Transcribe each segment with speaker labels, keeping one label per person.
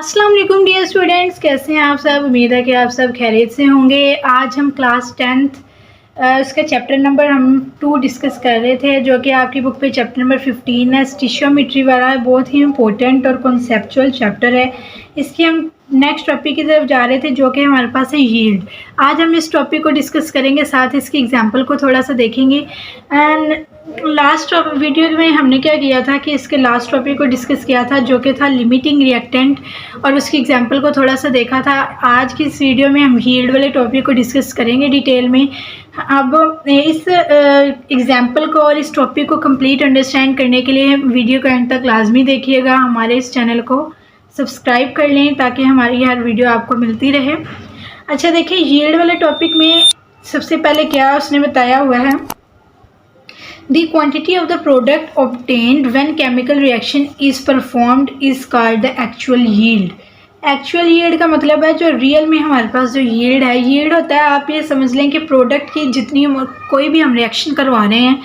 Speaker 1: अस्सलाम वालेकुम dear students, कैसे हैं आप सब। उम्मीद है कि आप सब खैरियत से होंगे। आज हम क्लास 10th उसका चैप्टर नंबर हम 2 डिस्कस कर रहे थे, जो कि आपकी बुक पे चैप्टर नंबर 15 है, स्टिशियोमेट्री वाला। बहुत ही इंपॉर्टेंट और कॉन्सेप्चुअल चैप्टर है। इसके हम नेक्स्ट टॉपिक की तरफ जा रहे थे, जो कि हमारे पास है यील्ड। आज हम इस टॉपिक को डिस्कस करेंगे, साथ इसकी एग्जांपल को थोड़ा सा देखेंगे। एंड लास्ट वीडियो में हमने क्या किया था कि इसके लास्ट टॉपिक को डिस्कस किया था, जो कि था लिमिटिंग रिएक्टेंट, और उसकी एग्जांपल को थोड़ा सा देखा था। आज की इस वीडियो में हम यील्ड वाले टॉपिक को डिस्कस करेंगे डिटेल में। अब इस एग्जांपल को और इस टॉपिक को कंप्लीट अंडरस्टैंड करने के लिए वीडियो को एंड तक लाजमी देखिएगा। हमारे इस चैनल को सब्सक्राइब कर लें ताकि हमारी हर वीडियो आपको मिलती रहे। अच्छा देखिए, यील्ड वाले टॉपिक में सबसे पहले क्या उसने बताया हुआ है, The quantity of the product obtained when chemical reaction is performed is called the actual yield। Actual yield का मतलब है जो रियल में हमारे पास जो यील्ड है। यील्ड होता है, आप ये समझ लें कि प्रोडक्ट की जितनी कोई भी हम रिएक्शन करवा रहे हैं,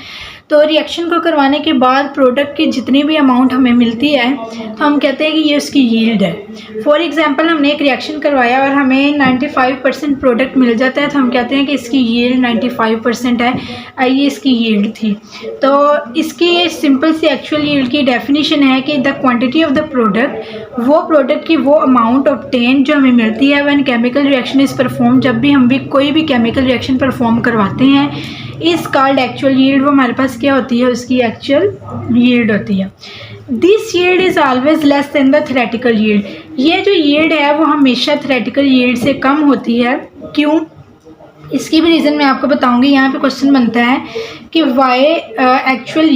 Speaker 1: तो रिएक्शन को करवाने के बाद प्रोडक्ट की जितनी भी अमाउंट हमें मिलती है, तो हम कहते हैं कि ये उसकी यील्ड है। फॉर एग्जांपल, हमने एक रिएक्शन करवाया और हमें 95% प्रोडक्ट मिल जाता है, तो हम कहते हैं कि इसकी यील्ड 95% है, ये इसकी यील्ड थी। तो इसकी ये सिंपल सी एक्चुअल यील्ड की डेफिनेशन है कि the quantity of the product, वो प्रोडक्ट की वो अमाउंट ऑब्टेन जो हमें मिलती है when chemical reaction is perform, जब भी हम भी कोई भी केमिकल रिएक्शन परफॉर्म करवाते हैं, इस कॉल्ड एक्चुअल यील्ड। वो हमारे पास क्या होती है, उसकी एक्चुअल यील्ड होती है। This yield is always less than the theoretical yield. ये जो यील्ड है वो हमेशा थ्योरेटिकल यील्ड से कम होती है। क्यों? इसकी भी रीज़न मैं आपको बताऊंगी। यहाँ पे क्वेश्चन बनता है कि why actual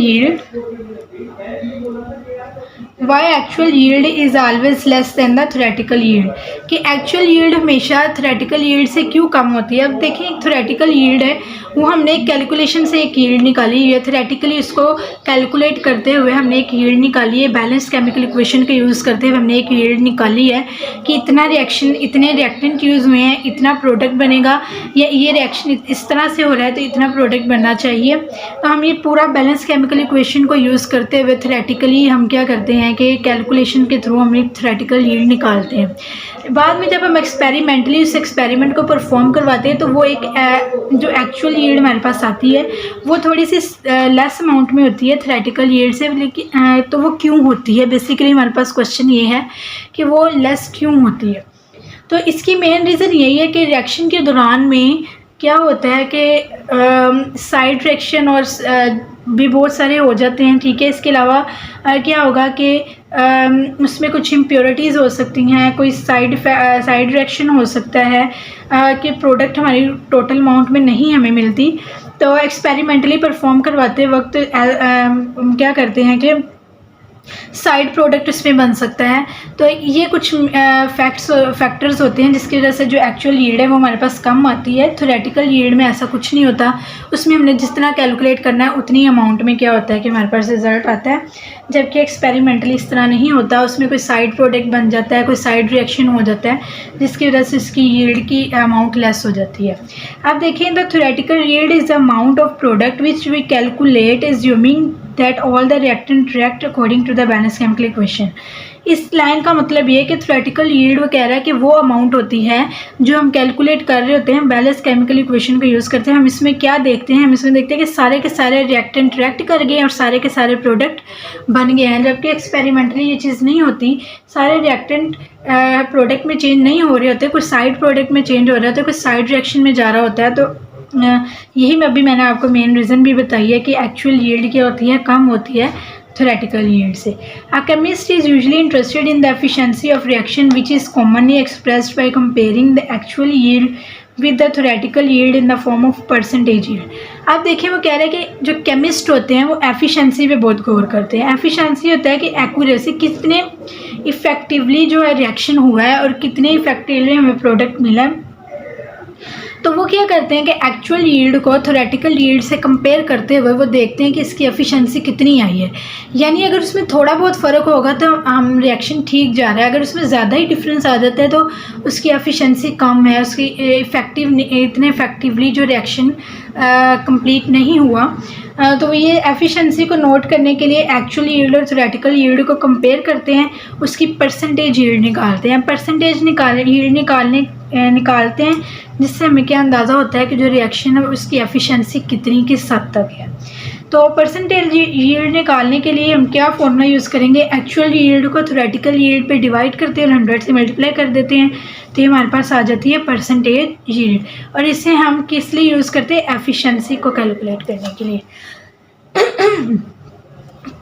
Speaker 1: yield is always less than the theoretical yield, कि एक्चुअल यील्ड हमेशा थ्योरेटिकल यील्ड से क्यों कम होती है। अब देखिए, एक थ्योरेटिकल यील्ड है, वो हमने एक कैलकुलेशन से एक यील्ड निकाली है। थ्योरेटिकली इसको कैलकुलेट करते हुए हमने एक यील्ड निकाली है। बैलेंस केमिकल इक्वेशन का यूज़ करते हुए हमने एक यील्ड निकाली है कि इतना रिएक्शन, इतने रिएक्टेंट यूज़ हुए हैं, इतना प्रोडक्ट बनेगा, या ये रिएक्शन इस तरह से हो रहा है तो इतना प्रोडक्ट बनना चाहिए। तो हम ये पूरा बैलेंस केमिकल इक्वेशन को यूज़ करते हुए थ्योरेटिकली हम क्या करते हैं कि कैलकुलेशन के थ्रू हम एक थ्योरेटिकल यील्ड निकालते हैं। बाद में जब हम एक्सपेरिमेंटली उस एक्सपेरिमेंट को परफॉर्म करवाते हैं, तो वो एक जो एक्चुअल यील्ड हमारे पास आती है वो थोड़ी सी लेस अमाउंट में होती है थ्योरेटिकल यील्ड से। लेकिन तो वो क्यों होती है, बेसिकली हमारे पास क्वेश्चन ये है कि वो लेस क्यों होती है। तो इसकी मेन रीज़न यही है कि रिएक्शन के दौरान में क्या होता है कि साइड रिएक्शन और भी बहुत सारे हो जाते हैं, ठीक है। इसके अलावा क्या होगा कि उसमें कुछ इम्प्योरिटीज़ हो सकती हैं, कोई साइड रिएक्शन हो सकता है कि प्रोडक्ट हमारी टोटल अमाउंट में नहीं हमें मिलती। तो एक्सपेरिमेंटली परफॉर्म करवाते वक्त क्या करते हैं कि साइड प्रोडक्ट इसमें बन सकता है। तो ये कुछ फैक्टर्स होते हैं जिसकी वजह से जो एक्चुअल यील्ड है वो हमारे पास कम आती है। थ्योरेटिकल यील्ड में ऐसा कुछ नहीं होता, उसमें हमने जितना कैलकुलेट करना है उतनी अमाउंट में क्या होता है कि हमारे पास रिजल्ट आता है। जबकि एक्सपेरिमेंटली इस तरह नहीं होता, उसमें कोई साइड प्रोडक्ट बन जाता है, कोई साइड रिएक्शन हो जाता है, जिसकी वजह से इसकी यील्ड की अमाउंट लेस हो जाती है। अब देखिए, the theoretical yield is the amount of product which we calculate assuming that all the reactant react according to the balanced chemical equation। इस लाइन का मतलब ये है कि थ्योरेटिकल यील्ड वो कह रहा है कि वो अमाउंट होती है जो हम कैलकुलेट कर रहे होते हैं बैलेंस केमिकल इक्वेशन का यूज़ करते हैं। हम इसमें क्या देखते हैं, हम इसमें देखते हैं कि सारे के सारे रिएक्टेंट रिएक्ट कर गए और सारे के सारे प्रोडक्ट बन गए हैं। जबकि एक्सपेरिमेंटली ये चीज़ नहीं होती, सारे रिएक्टेंट प्रोडक्ट में चेंज नहीं हो रहे होते, कुछ साइड प्रोडक्ट में चेंज हो रहा होता है, कुछ साइड रिएक्शन में जा रहा होता है। तो यही मैंने आपको मेन रीज़न भी बताई है कि एक्चुअल यील्ड क्या होती है, कम होती है थ्योरेटिकल यील्ड से। A chemist is usually interested in the efficiency of reaction which is commonly expressed by comparing the actual yield with the theoretical yield in the form of percentage yield. आप देखिए, वो कह रहे हैं कि जो chemist होते हैं वो एफिशिएंसी पे बहुत गौर करते हैं। एफिशिएंसी होता है कि एक्यूरेसी, कितने इफेक्टिवली जो है रिएक्शन हुआ है और कितने इफेक्टिवली हमें प्रोडक्ट मिला है। तो वो क्या करते हैं कि एक्चुअल यील्ड को थ्योरेटिकल यील्ड से कंपेयर करते हुए वो देखते हैं कि इसकी एफिशिएंसी कितनी आई है। यानी अगर उसमें थोड़ा बहुत फ़र्क होगा तो हम रिएक्शन ठीक जा रहा है, अगर उसमें ज़्यादा ही डिफरेंस आ जाता है तो उसकी एफिशिएंसी कम है, उसकी इतने इफेक्टिवली जो रिएक्शन कंप्लीट नहीं हुआ। तो ये एफिशिएंसी को नोट करने के लिए एक्चुअल यील्ड और थ्योरेटिकल यील्ड को कंपेयर करते हैं, उसकी परसेंटेज यील्ड निकालते हैं। परसेंटेज यील्ड निकालते हैं, जिससे हमें क्या अंदाज़ा होता है कि जो रिएक्शन है उसकी एफिशिएंसी कितनी किस हद तक है। तो परसेंटेज यील्ड निकालने के लिए हम क्या फॉर्मूला यूज़ करेंगे, एक्चुअल यील्ड को थ्योरेटिकल यील्ड पे डिवाइड करते हैं और 100 से मल्टीप्लाई कर देते हैं, तो ये हमारे पास आ जाती है परसेंटेज यील्ड। और इसे हम किस लिए यूज़ करते हैं, एफिशिएंसी को कैलकुलेट करने के लिए।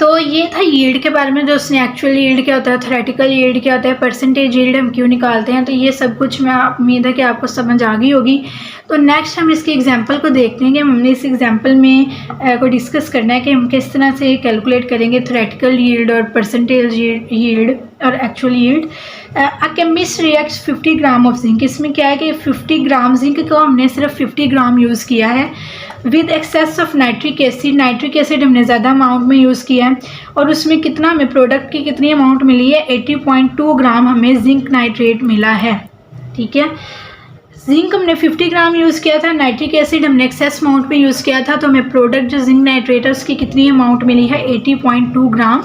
Speaker 1: तो ये था यील्ड के बारे में, जो उसने एक्चुअल यील्ड क्या होता है, थ्योरेटिकल यील्ड क्या होता है, परसेंटेज यील्ड हम क्यों निकालते हैं। तो ये सब कुछ मैं उम्मीद है कि आपको समझ आ गई होगी। तो नेक्स्ट हम इसके एग्जांपल को देखते हैं कि हमने इस एग्जांपल में को डिस्कस करना है कि हम किस तरह से कैलकुलेट करेंगे थ्योरेटिकल यील्ड और परसेंटेज यील्ड और actual yield. A chemist reacts 50 gram of zinc. इसमें क्या है कि 50 ग्राम जिंक को हमने सिर्फ 50 ग्राम यूज़ किया है with excess of nitric acid. Nitric acid हमने ज़्यादा अमाउंट में यूज़ किया है और उसमें कितना हमें प्रोडक्ट की कितनी अमाउंट मिली है, 80.2 ग्राम हमें जिंक नाइट्रेट मिला है। ठीक है, जिंक हमने 50 ग्राम यूज़ किया था, नाइट्रिक एसिड हमने एक्सेस अमाउंट में यूज़ किया था, तो हमें प्रोडक्ट जो जिंक नाइट्रेट है उसकी कितनी अमाउंट मिली है, 80.2 ग्राम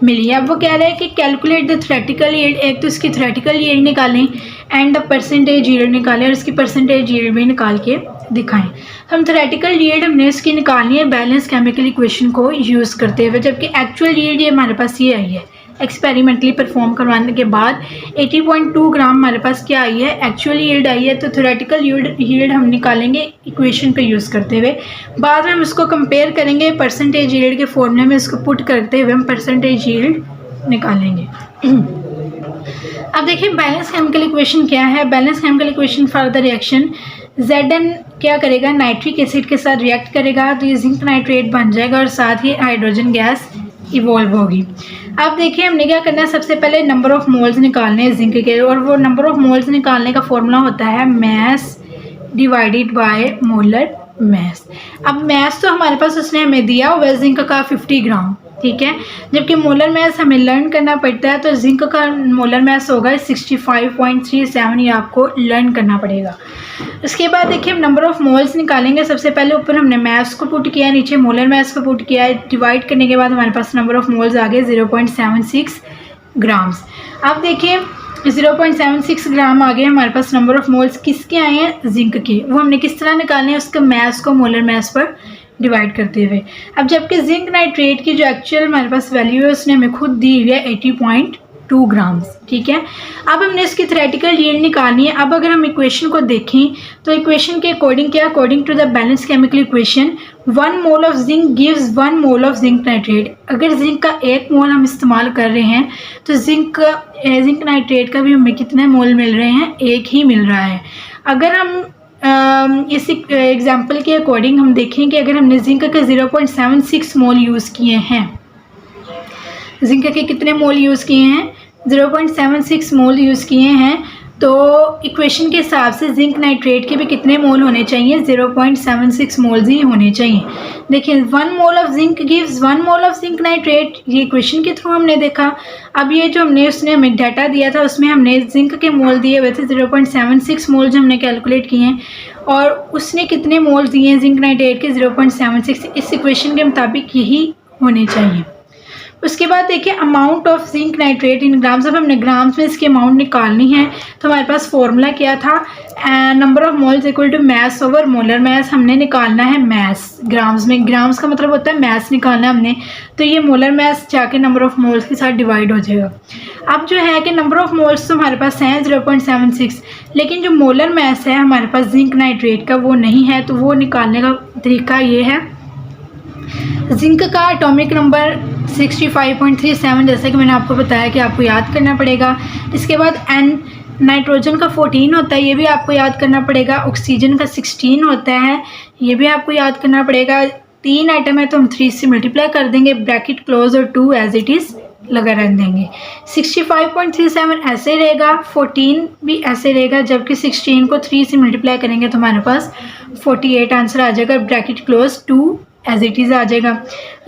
Speaker 1: मिली है। अब वो कह रहे हैं कि कैलकुलेट द थ्योरेटिकल यील्ड, एक तो इसकी थ्योरेटिकल यील्ड निकालें एंड द परसेंटेज यील्ड निकालें और इसकी परसेंटेज यील्ड भी निकाल के दिखाएं। हम थ्योरेटिकल यील्ड हमने इसकी निकालनी है बैलेंस केमिकल इक्वेशन को यूज़ करते हुए, जबकि एक्चुअल यील्ड ये हमारे पास ये आई है एक्सपेरिमेंटली परफॉर्म करवाने के बाद 80.2 ग्राम हमारे पास क्या आई है, एक्चुअल यील्ड आई है। तो थ्योरेटिकल यील्ड हम निकालेंगे इक्वेशन पे यूज़ करते हुए, बाद में हम इसको कंपेयर करेंगे परसेंटेज यील्ड के फॉर्मूले में, इसको पुट करते हुए हम परसेंटेज यील्ड निकालेंगे। अब देखिए बैलेंस केमिकल इक्वेशन क्या है। Balance chemical equation for the reaction Zn क्या करेगा, नाइट्रिक एसिड के साथ रिएक्ट करेगा तो ये जिंक नाइट्रेट बन जाएगा और साथ ही हाइड्रोजन गैस इवॉल्व होगी। अब देखिए हमने क्या करना है, सबसे पहले नंबर ऑफ मोल्स निकालने हैं जिंक के, और वो नंबर ऑफ मोल्स निकालने का फॉर्मूला होता है mess divided by molar mass. अब मैस तो हमारे पास उसने हमें दिया हुआ है जिंक का 50 ग्राम, ठीक है, जबकि मोलर मैस हमें लर्न करना पड़ता है, तो जिंक का मोलर मैस होगा 65.37, ये आपको लर्न करना पड़ेगा। उसके बाद देखिए हम नंबर ऑफ मोल्स निकालेंगे। सबसे पहले ऊपर हमने मैस को पुट किया, नीचे मोलर मैस को पुट किया है, डिवाइड करने के बाद हमारे पास नंबर ऑफ मोल्स आ गए 0.76 ग्राम्स। अब देखिए 0.76 ग्राम आ गए हमारे पास नंबर ऑफ मोल्स, किसके आए हैं, जिंक के। वो हमने किस तरह निकालने हैं, उसके मैस को मोलर मैस पर डिवाइड करते हुए। अब जबकि जिंक नाइट्रेट की जो एक्चुअल हमारे पास वैल्यू है उसने हमें खुद दी हुई है 80.2 ग्राम्स, ठीक है। अब हमने इसकी थ्योरेटिकल यील्ड निकालनी है। अब अगर हम इक्वेशन को देखें तो इक्वेशन के अकॉर्डिंग क्या, according to the balance chemical equation 1 mole of zinc gives 1 mole of zinc nitrate. अगर जिंक का 1 मोल हम इस्तेमाल कर रहे हैं तो जिंक नाइट्रेट का भी हमें कितने मोल मिल रहे हैं, 1 ही मिल रहा है। अगर हम इस एग्जाम्पल के अकॉर्डिंग हम देखें कि अगर हमने जिंक के 0.76 मोल यूज़ किए हैं, जिंक के कितने मोल यूज़ किए हैं, 0.76 मोल यूज़ किए हैं, तो इक्वेशन के हिसाब से जिंक नाइट्रेट के भी कितने मोल होने चाहिए, 0.76 मोल्स ही होने चाहिए। देखिए 1 mole of zinc gives 1 mole of zinc nitrate, ये इक्वेशन के थ्रू हमने देखा। अब ये जो उसने हमें डाटा दिया था उसमें हमने जिंक के मोल दिए हुए थे 0.76 मोल जो हमने कैलकुलेट किए हैं, और उसने कितने मोल दिए हैं जिंक नाइट्रेट के 0.76, इस इक्वेशन के मुताबिक यही होने चाहिए। उसके बाद देखिए amount of zinc nitrate in grams. अब हमने ग्राम्स में इसकी अमाउंट निकालनी है, तो हमारे पास फॉर्मूला क्या था, number of moles equal to mass over molar mass. हमने निकालना है मैस ग्राम्स में, ग्राम्स का मतलब होता है मैस निकालना है हमने, तो ये मोलर मैस जाके नंबर ऑफ मोल्स के साथ डिवाइड हो जाएगा। अब जो है कि नंबर ऑफ मोल्स तो हमारे पास हैं 0.76, लेकिन जो मोलर मैस है हमारे पास जिंक नाइट्रेट का वो नहीं है, तो वो निकालने का तरीका ये है, जिंक का एटॉमिक नंबर 65.37, जैसे कि मैंने आपको बताया कि आपको याद करना पड़ेगा। इसके बाद N नाइट्रोजन का 14 होता है, ये भी आपको याद करना पड़ेगा। ऑक्सीजन का 16 होता है, ये भी आपको याद करना पड़ेगा। 3 आइटम है तो हम 3 से मल्टीप्लाई कर देंगे, ब्रैकेट क्लोज, और 2 एज इट इज़ लगा रख देंगे। 65.37 ऐसे रहेगा, 14 भी ऐसे रहेगा, जबकि 16 को 3 से मल्टीप्लाई करेंगे तो हमारे पास 48 आंसर आ जाएगा, bracket close 2 as it is आ जाएगा।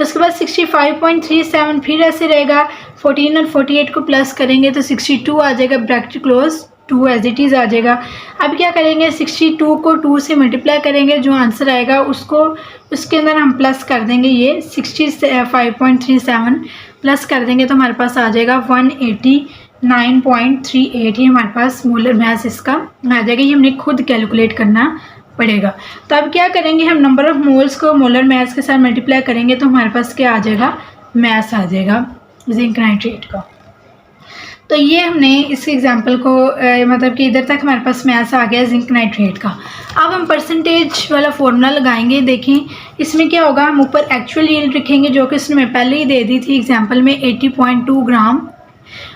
Speaker 1: उसके बाद 65.37 फिर ऐसे रहेगा, 14 और 48 को प्लस करेंगे तो 62 आ जाएगा, bracket close 2 as it is आ जाएगा। अब क्या करेंगे, 62 को 2 से मल्टीप्लाई करेंगे, जो आंसर आएगा उसको उसके अंदर हम प्लस कर देंगे, ये 65.37 प्लस कर देंगे तो हमारे पास आ जाएगा 189.38। ये हमारे पास मोलर मास इसका आ जाएगा। ये हमने खुद कैलकुलेट करना पड़ेगा। तो अब क्या करेंगे, हम नंबर ऑफ़ मोल्स को मोलर मास के साथ मल्टीप्लाई करेंगे तो हमारे पास क्या आ जाएगा, मास आ जाएगा जिंक नाइट्रेट का। तो ये हमने इस एग्जांपल को मतलब कि इधर तक हमारे पास मास आ गया जिंक नाइट्रेट का। अब हम परसेंटेज वाला फॉर्मूला लगाएंगे। देखें इसमें क्या होगा, हम ऊपर एक्चुअल यील्ड लिखेंगे जो कि इसने पहले ही दे दी थी एग्जांपल में 80.2 ग्राम,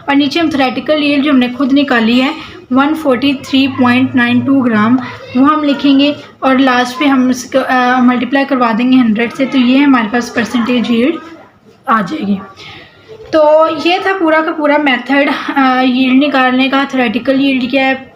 Speaker 1: और नीचे हम थ्योरेटिकल यील्ड जो हमने खुद निकाली है 143.92 ग्राम वो हम लिखेंगे, और लास्ट पे हम इसको मल्टीप्लाई करवा देंगे 100 से, तो ये हमारे पास परसेंटेज यील्ड आ जाएगी। तो ये था पूरा का पूरा मेथड यील्ड निकालने का। थ्योरेटिकल यील्ड क्या है,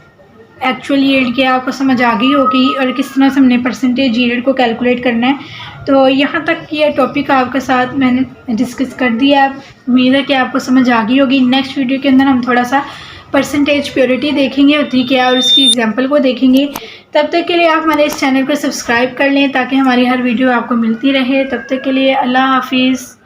Speaker 1: एक्चुअल यील्ड क्या है, आपको समझ आ गई होगी, और किस तरह से हमने परसेंटेज यील्ड को कैलकुलेट करना है। तो यहाँ तक ये टॉपिक आपके साथ मैंने डिस्कस कर दिया। उम्मीद है कि आपको समझ आ गई होगी। नेक्स्ट वीडियो के अंदर हम थोड़ा सा परसेंटेज प्योरिटी देखेंगे होती क्या, और उसकी एग्जांपल को देखेंगे। तब तक के लिए आप हमारे इस चैनल को सब्सक्राइब कर लें ताकि हमारी हर वीडियो आपको मिलती रहे। तब तक के लिए अल्लाह हाफिज़।